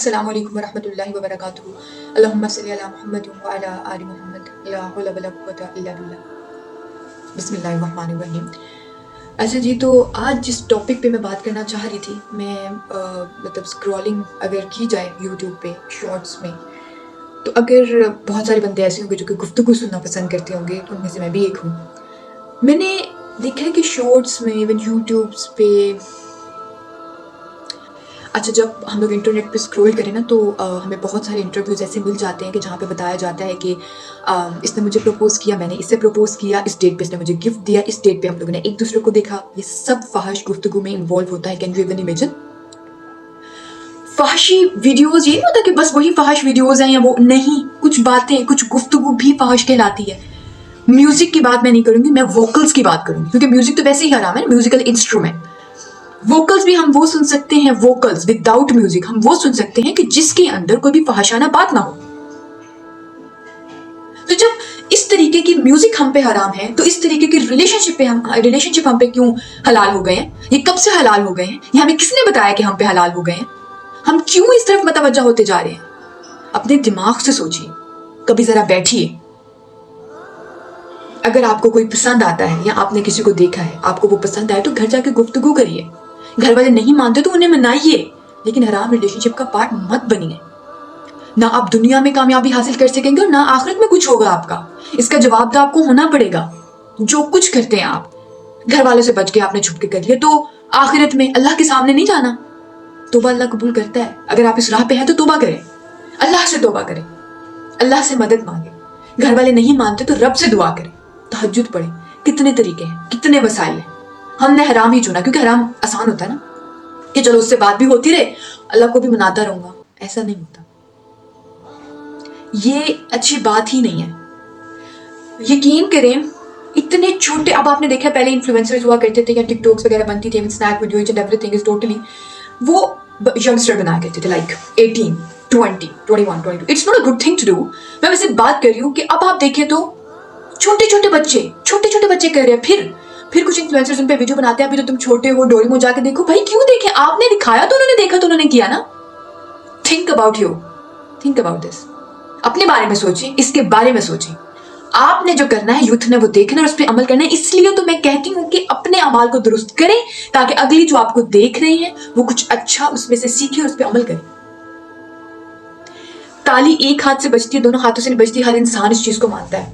السلام علیکم ورحمۃ اللہ وبرکاتہ. اللہم صلی علی محمد وعلی آل محمد. لا حول ولا قوۃ الا باللہ. بسم اللہ الرحمن الرحیم. اچھا جی، تو آج جس ٹاپک پہ میں بات کرنا چاہ رہی تھی، میں مطلب اسکرولنگ اگر کی جائے یوٹیوب پہ شارٹس میں، تو اگر بہت سارے بندے ایسے ہوں گے جو کہ گفتگو سننا پسند کرتے ہوں گے، ان میں سے میں بھی ایک ہوں. میں نے دیکھا ہے کہ شارٹس میں ایون یوٹیوبس پہ، اچھا جب ہم لوگ انٹرنیٹ پہ اسکرول کریں نا، تو ہمیں بہت سارے انٹرویوز ایسے مل جاتے ہیں کہ جہاں پہ بتایا جاتا ہے کہ اس نے مجھے پروپوز کیا، میں نے اس سے پروپوز کیا، اس ڈیٹ پہ اس نے مجھے گفٹ دیا، اس ڈیٹ پہ ہم لوگوں نے ایک دوسرے کو دیکھا. یہ سب فحش گفتگو میں انوالو ہوتا ہے. Can you even imagine? فحشی ویڈیوز، یہ نہیں ہوتا کہ بس وہی فحش ویڈیوز ہیں یا وہ نہیں، کچھ باتیں، کچھ گفتگو بھی فحش کہلاتی ہے. میوزک کی بات میں نہیں کروں گی، میں ووکلز کی بات کروں گی، کیونکہ میوزک تو ویسے ہی حرام ہے، میوزیکل انسٹرومنٹ. ووکلز بھی ہم وہ سن سکتے ہیں، ووکلز وداؤٹ میوزک ہم وہ سن سکتے ہیں کہ جس کے اندر کوئی بھی فحاشانہ بات نہ ہو. تو جب اس طریقے کی میوزک ہم پہ حرام ہے، تو اس طریقے کی ریلیشن شپ ہم پہ کیوں حلال ہو گئے ہیں؟ یہ کب سے حلال ہو گئے ہیں؟ یہ ہمیں کس نے بتایا کہ ہم پہ حلال ہو گئے ہیں؟ ہم کیوں اس طرف متوجہ ہوتے جا رہے ہیں؟ اپنے دماغ سے سوچیے، کبھی ذرا بیٹھیے. اگر آپ کو کوئی پسند آتا ہے یا آپ نے کسی کو دیکھا ہے، آپ کو وہ پسند آئے، تو گھر جا کے گفتگو کریے. گھر والے نہیں مانتے تو انہیں منائیے، لیکن حرام ریلیشن شپ کا پارٹ مت بنیے. نہ آپ دنیا میں کامیابی حاصل کر سکیں گے اور نہ آخرت میں کچھ ہوگا آپ کا. اس کا جواب تو آپ کو ہونا پڑے گا. جو کچھ کرتے ہیں آپ، گھر والوں سے بچ کے آپ نے چھپ کے کر لیا، تو آخرت میں اللہ کے سامنے نہیں جانا. توبہ اللہ قبول کرتا ہے. اگر آپ اس راہ پہ ہیں تو توبہ کریں، اللہ سے توبہ کریں، اللہ سے مدد مانگیں. گھر والے نہیں مانتے تو رب سے دعا کریں، تہجد پڑھیں. کتنے طریقے ہیں، کتنے وسائل ہیں. ہم نے حرام ہی چنا کیونکہ حرام آسان ہوتا ہے نا، کہ چلو اس سے بات بھی ہوتی رہے، اللہ کو بھی مناتا رہوں گا. ایسا نہیں ہوتا، یہ اچھی بات ہی نہیں ہے. یقین کریں، اتنے چھوٹے، اب آپ نے دیکھا پہلے انفلوئنسرز ہوا کرتے تھے یا ٹک ٹاکس وغیرہ بنتی تھی، snack video and every thing is totally, وہ ینگسٹر بنا کرتے تھے، like 18 20 21 22. It's not a good thing to do. میں ویسے بات کر رہی ہوں کہ اب آپ دیکھیں تو چھوٹے چھوٹے بچے کر رہے ہیں. پھر کچھ انفلوئنسرز ان پہ ویڈیو بناتے ہیں، ابھی تو تم چھوٹے ہو، ڈوریمون جا کے دیکھو. بھائی کیوں دیکھیں؟ آپ نے دکھایا تو انہوں نے دیکھا تو انہوں نے کیا نا. Think about this. اپنے بارے میں سوچیں، اس کے بارے میں سوچیں. آپ نے جو کرنا ہے، یوتھ نے وہ دیکھنا ہے اور اس پہ عمل کرنا ہے. اس لیے تو میں کہتی ہوں کہ اپنے اعمال کو درست کریں، تاکہ اگلی جو آپ کو دیکھ رہے ہیں وہ کچھ اچھا اس میں سے سیکھے اور اس پہ عمل کریں. تالی ایک ہاتھ سے بجتی ہے، دونوں ہاتھوں سے نہیں بجتی. ہر انسان اس چیز کو مانتا ہے.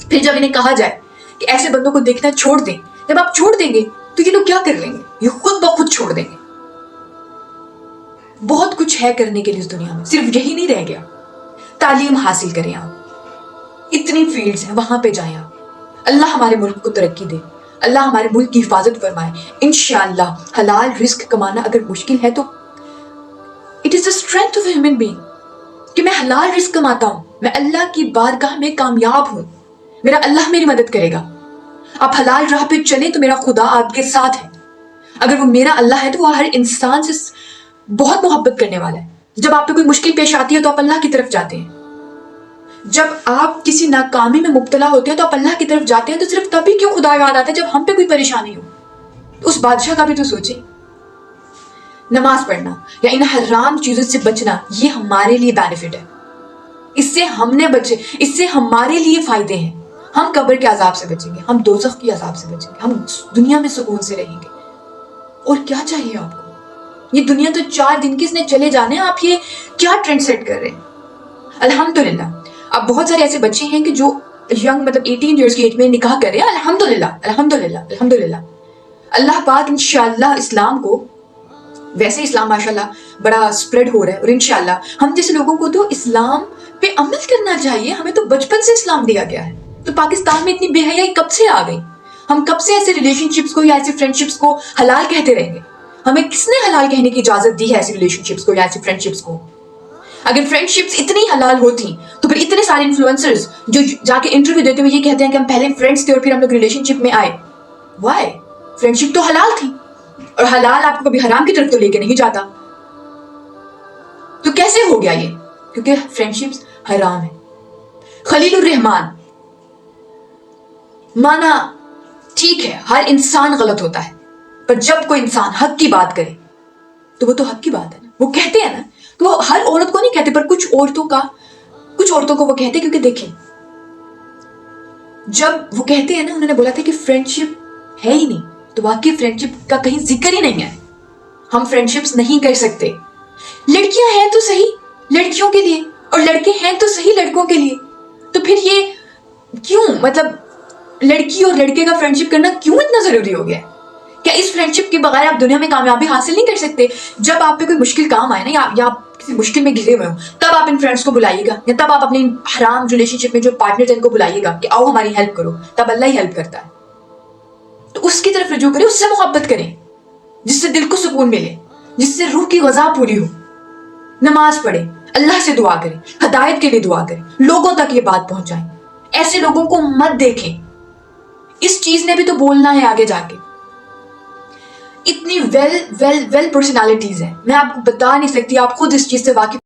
پھر جب انہیں کہا جائے کہ ایسے بندوں کو دیکھنا چھوڑ دیں، جب آپ چھوڑ دیں گے تو یہ لوگ کیا کر لیں گے؟ یہ خود بخود چھوڑ دیں گے. بہت کچھ ہے کرنے کے لیے اس دنیا میں، صرف یہی نہیں رہ گیا. تعلیم حاصل کریں آپ، اتنی فیلڈز ہیں، وہاں پہ جائیں آپ. اللہ ہمارے ملک کو ترقی دے، اللہ ہمارے ملک کی حفاظت فرمائے. انشاءاللہ حلال رزق کمانا اگر مشکل ہے تو it is the strength of a human being کہ میں حلال رزق کماتا ہوں، میں اللہ کی بارگاہ میں کامیاب ہوں، میرا اللہ میری مدد کرے گا. آپ حلال راہ پہ چلیں تو میرا خدا آپ کے ساتھ ہے. اگر وہ میرا اللہ ہے تو وہ ہر انسان سے بہت محبت کرنے والا ہے. جب آپ پہ کوئی مشکل پیش آتی ہے تو آپ اللہ کی طرف جاتے ہیں. جب آپ کسی ناکامی میں مبتلا ہوتے ہیں تو آپ اللہ کی طرف جاتے ہیں. تو صرف تبھی کیوں خدا یاد آتا ہے جب ہم پہ کوئی پریشانی ہو. تو اس بادشاہ کا بھی تو سوچیں. نماز پڑھنا یا ان حرام چیزوں سے بچنا، یہ ہمارے لیے بینیفٹ ہے. اس سے ہمارے لیے فائدے ہیں. ہم قبر کے عذاب سے بچیں گے، ہم دوزخ کے عذاب سے بچیں گے، ہم دنیا میں سکون سے رہیں گے. اور کیا چاہیے آپ کو؟ یہ دنیا تو 4 دن کی، اس نے چلے جانے ہیں. آپ یہ کیا ٹرینڈ سیٹ کر رہے ہیں؟ الحمدللہ اب بہت سارے ایسے بچے ہیں کہ جو ینگ، مطلب 18 ایئرس کی ایج میں نکاح کر رہے ہیں. الحمدللہ. اللہ پاک انشاءاللہ اسلام کو، ویسے اسلام ماشاءاللہ بڑا سپریڈ ہو رہا ہے، اور انشاءاللہ ہم جیسے لوگوں کو تو اسلام پہ عمل کرنا چاہیے. ہمیں تو بچپن سے اسلام دیا گیا ہے. تو پاکستان میں اتنی بے حیائی کب سے آ گئی؟ ہم کب سے ایسے ریلیشن شپس کو یا ایسی فرینڈ شپس کو حلال کہتے رہیں گے؟ ہمیں کس نے حلال کہنے کی اجازت دی ہے ایسی ریلیشن شپس کو یا ایسی فرینڈ شپس کو؟ اگر فرینڈ شپس اتنی حلال ہوتی تو پھر اتنے سارے انفلوئنسرز جو جا کے انٹرویو دیتے ہوئے یہ کہتے ہیں کہ ہم پہلے فرینڈس تھے اور پھر ہم لوگ ریلیشن شپ میں آئے. وائی؟ فرینڈ شپ تو حلال تھی، اور حلال آپ کو کبھی حرام کی طرف تو لے کے نہیں جاتا. تو کیسے ہو گیا یہ؟ کیونکہ فرینڈ شپس حرام ہے. خلیل الرحمان، مانا ٹھیک ہے ہر انسان غلط ہوتا ہے، پر جب کوئی انسان حق کی بات کرے تو وہ تو حق کی بات ہے نا. وہ کہتے ہیں نا تو وہ ہر عورت کو نہیں کہتے، پر کچھ عورتوں کو وہ کہتے، کیونکہ دیکھیں جب وہ کہتے ہیں نا، انہوں نے بولا تھا کہ فرینڈشپ ہے ہی نہیں، تو واقعی فرینڈشپ کا کہیں ذکر ہی نہیں ہے. ہم فرینڈشپس نہیں کر سکتے. لڑکیاں ہیں تو صحیح لڑکیوں کے لیے، اور لڑکے ہیں تو صحیح لڑکوں کے لیے. تو پھر یہ کیوں، مطلب لڑکی اور لڑکے کا فرینڈشپ کرنا کیوں اتنا ضروری ہو گیا؟ کیا اس فرینڈشپ کے بغیر آپ دنیا میں کامیابی حاصل نہیں کر سکتے؟ جب آپ پہ کوئی مشکل کام آئے نا، یا آپ کسی مشکل میں گھرے ہوئے ہو، تب آپ ان فرینڈس کو بلائیے گا، یا تب آپ اپنے حرام ریلیشن شپ میں جو پارٹنر ہیں ان کو بلائیے گا کہ آؤ ہماری ہیلپ کرو. تب اللہ ہی ہیلپ کرتا ہے. تو اس کی طرف رجوع کریں، اس سے محبت کریں جس سے دل کو سکون ملے، جس سے روح کی غذا پوری ہو. نماز پڑھیں، اللہ سے دعا کریں، ہدایت کے لیے دعا کریں، لوگوں تک یہ بات پہنچائیں. ایسے لوگوں کو مت دیکھیں. اس چیز نے بھی تو بولنا ہے آگے جا کے. اتنی ویل پرسنالٹیز ہیں، میں آپ کو بتا نہیں سکتی، آپ خود اس چیز سے واقف